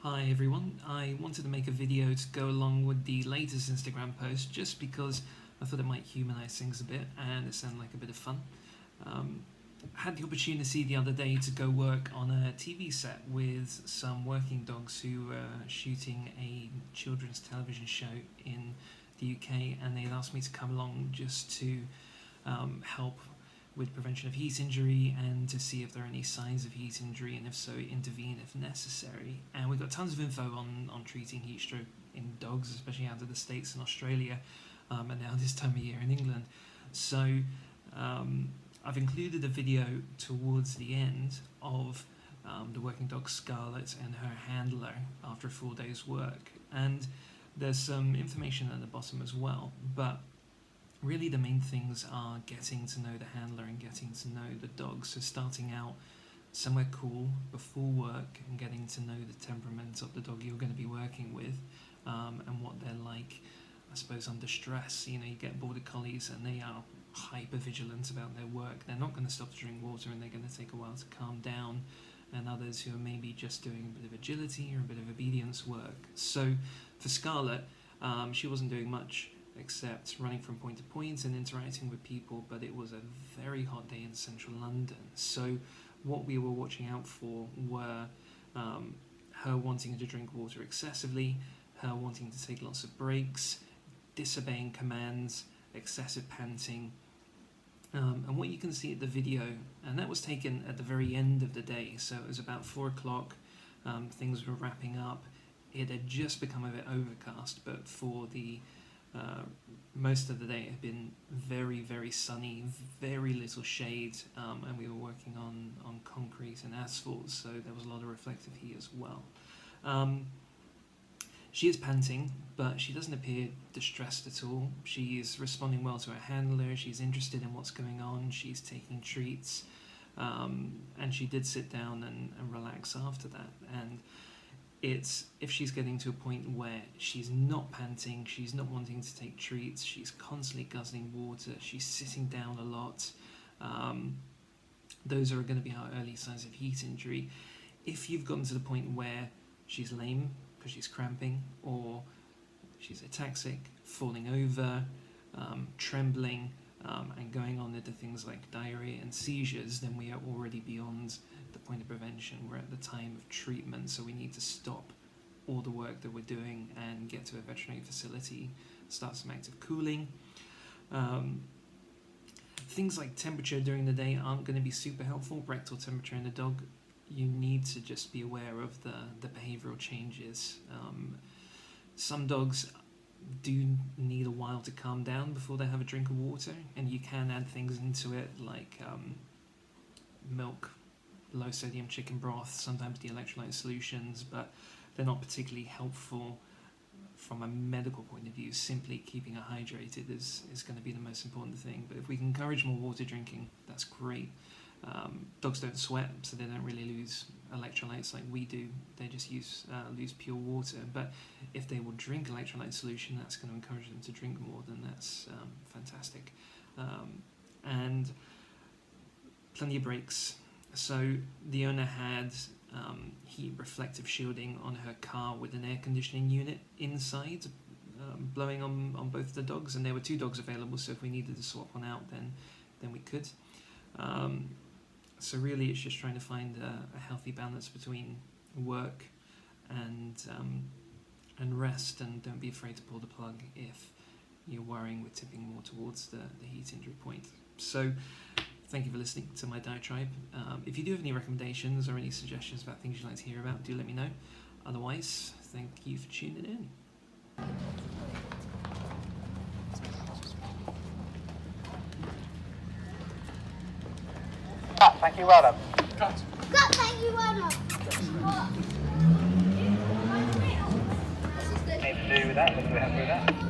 Hi everyone, I wanted to make a video to go along with the latest Instagram post just because I thought it might humanise things a bit and it sounded like a bit of fun. I had the opportunity the other day to go work on a TV set with some working dogs who were shooting a children's television show in the UK, and they had asked me to come along just to help with prevention of heat injury and to see if there are any signs of heat injury, and if so, intervene if necessary. And we've got tons of info on treating heat stroke in dogs, especially out of the States and Australia, and now this time of year in England. So I've included a video towards the end of the working dog Scarlett and her handler after a full day's work, and there's some information at the bottom as well, but really the main things are getting to know the handler and getting to know the dog. So starting out somewhere cool before work and getting to know the temperament of the dog you're going to be working with, and what they're like, I suppose, under stress. You know, you get border collies and they are hyper vigilant about their work. They're not going to stop to drink water and they're going to take a while to calm down, and others who are maybe just doing a bit of agility or a bit of obedience work. So for Scarlett, she wasn't doing much except running from point to point and interacting with people, but it was a very hot day in central London. So what we were watching out for were her wanting to drink water excessively, her wanting to take lots of breaks, disobeying commands, excessive panting, and what you can see at the video, and that was taken at the very end of the day, so it was about 4 o'clock, things were wrapping up. It had just become a bit overcast, but for the most of the day it had been very, very sunny, very little shade, and we were working on concrete and asphalt, so there was a lot of reflective heat as well. She is panting, but she doesn't appear distressed at all. She is responding well to her handler, she's interested in what's going on, she's taking treats, and she did sit down and relax after that. And it's, if she's getting to a point where she's not panting, she's not wanting to take treats, she's constantly guzzling water, she's sitting down a lot, those are going to be our early signs of heat injury. If you've gotten to the point where she's lame because she's cramping, or she's ataxic, falling over, trembling, and going on into things like diarrhea and seizures, then we are already beyond the point of prevention. We're at the time of treatment, so we need to stop all the work that we're doing and get to a veterinary facility, start some active cooling. Things like temperature during the day aren't going to be super helpful. Rectal temperature in the dog, you need to just be aware of the behavioural changes. Some dogs do need a while to calm down before they have a drink of water, and you can add things into it like milk, low sodium chicken broth, sometimes the electrolyte solutions, but they're not particularly helpful from a medical point of view. Simply keeping her hydrated is going to be the most important thing, but if we can encourage more water drinking, that's great. Dogs don't sweat, so they don't really lose electrolytes like we do. They just lose pure water, but if they will drink electrolyte solution, that's going to encourage them to drink more, then that's fantastic. And plenty of breaks. So the owner had heat reflective shielding on her car with an air conditioning unit inside, blowing on both the dogs, and there were 2 dogs available, so if we needed to swap one out, then we could. So really it's just trying to find a healthy balance between work and rest, and don't be afraid to pull the plug if you're worrying with tipping more towards the heat injury point. So thank you for listening to my diatribe. If you do have any recommendations or any suggestions about things you'd like to hear about, do let me know. Otherwise, thank you for tuning in. Thank you, well done. Cut, thank you, well done. Need to do with that, what do we have to do with that?